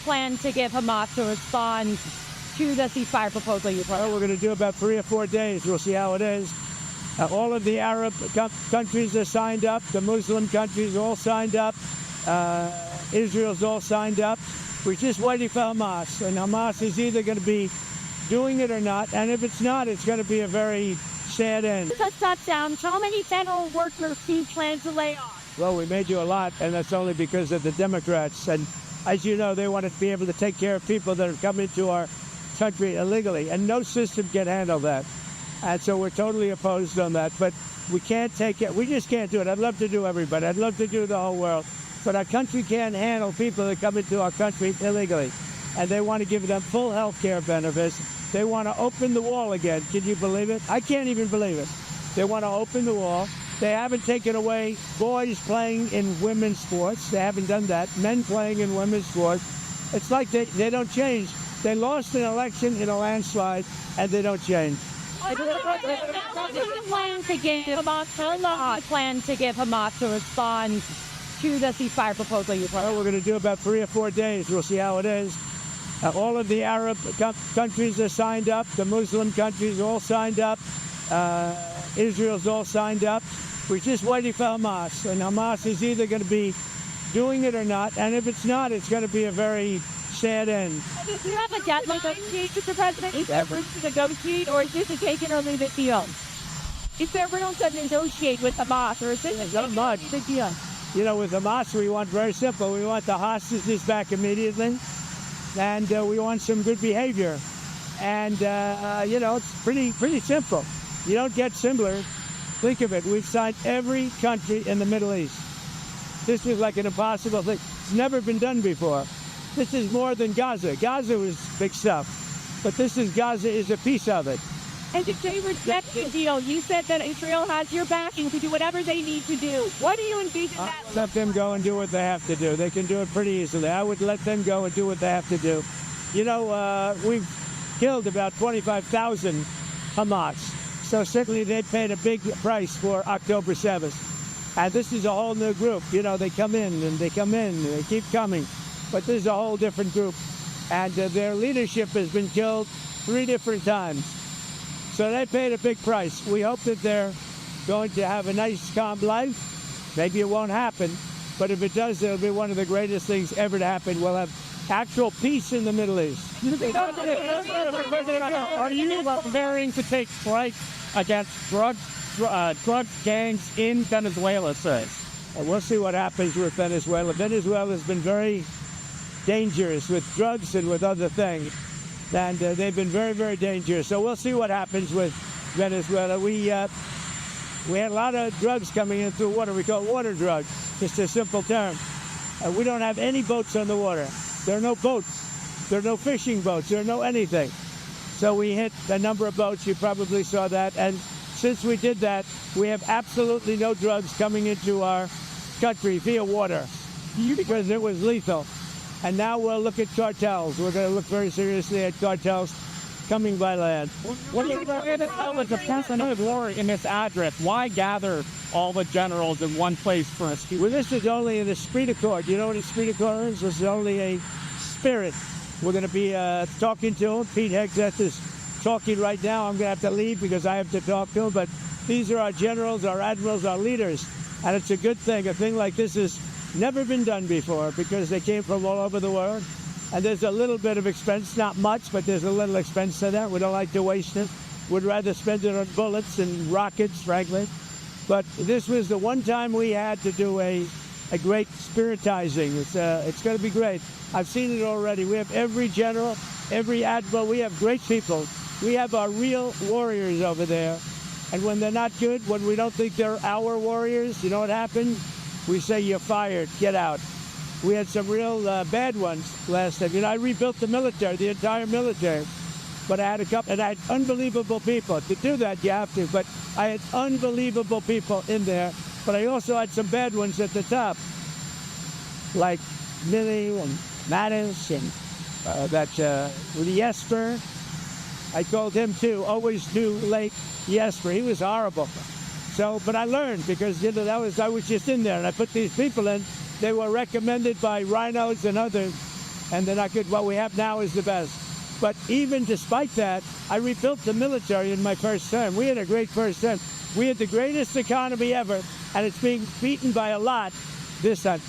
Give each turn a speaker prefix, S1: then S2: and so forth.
S1: plan to give Hamas to respond to the ceasefire proposal you put?
S2: Well, we're going to do about 3 or 4 days. We'll see how it is. All of the Arab countries are signed up. The Muslim countries all signed up. Israel's all signed up. We're just waiting for Hamas. And Hamas is either going to be doing it or not. And if it's not, it's going to be a very sad end.
S1: The shutdown, how many federal workers do you plan to lay off?
S2: Well, we may do a lot, and that's only because of the Democrats. And as you know, they want to be able to take care of people that have come into our country illegally. And no system can handle that. And so we're totally opposed on that. But we can't take it. We just can't do it. I'd love to do everybody. I'd love to do the whole world. But our country can't handle people that come into our country illegally. And they want to give them full health care benefits. They want to open the wall again. Can you believe it? I can't even believe it. They want to open the wall. They haven't taken away boys playing in women's sports. They haven't done that. Men playing in women's sports. It's like they don't change. They lost an election in a landslide, and they don't change.
S1: Plan to give Hamas to respond to the ceasefire proposal you put?
S2: Well, we're going to do about 3 or 4 days. We'll see how it is. All of the Arab countries are signed up. The Muslim countries all signed up. Israel's all signed up. We're just waiting for Hamas. And Hamas is either going to be doing it or not. And if it's not, it's going to be a very sad end.
S1: Do you have a deadline, Mr. President? Is there room to negotiate, or is this a take it or leave it deal? Is there room to negotiate with Hamas, or is this
S2: not much?
S1: The deal?
S2: You know, with Hamas, we want very simple. We want the hostages back immediately, and we want some good behavior. And, you know, it's pretty simple. You don't get simpler. Think of it. We've signed every country in the Middle East. This is like an impossible thing. It's never been done before. This is more than Gaza. Gaza was big stuff. But Gaza is a piece of it.
S1: And if they reject the deal, you said that Israel has your backing to do whatever they need to do. What do you envision that?
S2: Let them go and do what they have to do. They can do it pretty easily. I would let them go and do what they have to do. You know, we've killed about 25,000 Hamas. So certainly they paid a big price for October 7th. And this is a whole new group. You know, they come in and they keep coming. But this is a whole different group. And their leadership has been killed 3 different times. So they paid a big price. We hope that they're going to have a nice, calm life. Maybe it won't happen. But if it does, it'll be one of the greatest things ever to happen. We'll have actual peace in the Middle East.
S3: Are you preparing to take strikes against drug gangs in Venezuela, sir?
S2: And we'll see what happens with Venezuela. Venezuela has been very dangerous with drugs and with other things. And they've been very, very dangerous. So we'll see what happens with Venezuela. We had a lot of drugs coming in through water. We call it water drugs. Just a simple term. We don't have any boats on the water. There are no boats. There are no fishing boats. There are no anything. So we hit a number of boats. You probably saw that. And since we did that, we have absolutely no drugs coming into our country via water because it was lethal. And now we'll look at cartels. We're going to look very seriously at cartels coming by land.
S3: What do you tell us the president of war in this address? Why gather all the generals in one place for a speech?
S2: Well, this is only an esprit de corps. You know what esprit de corps is? This is only a spirit. We're going to be talking to him. Pete Hegseth is talking right now. I'm going to have to leave because I have to talk to him. But these are our generals, our admirals, our leaders. And it's a good thing. A thing like this has never been done before because they came from all over the world. And there's a little bit of expense, not much, but there's a little expense to that. We don't like to waste it. We'd rather spend it on bullets and rockets, frankly. But this was the one time we had to do a great spiritizing. It's going to be great. I've seen it already. We have every general, every admiral. We have great people. We have our real warriors over there. And when they're not good, when we don't think they're our warriors, you know what happens? We say, you're fired, get out. We had some real bad ones last time. You know, I rebuilt the military, the entire military. But I had and I had unbelievable people. To do that, you have to. But I had unbelievable people in there. But I also had some bad ones at the top, like Milley and Mattis and Jesper. I called him too. Always too late, Jesper. He was horrible. So, but I learned because you know I was just in there and I put these people in They were recommended by rhinos and others, and they're not good. What we have now is the best. But even despite that, I rebuilt the military in my first term. We had a great first term. We had the greatest economy ever, and it's being beaten by a lot this time.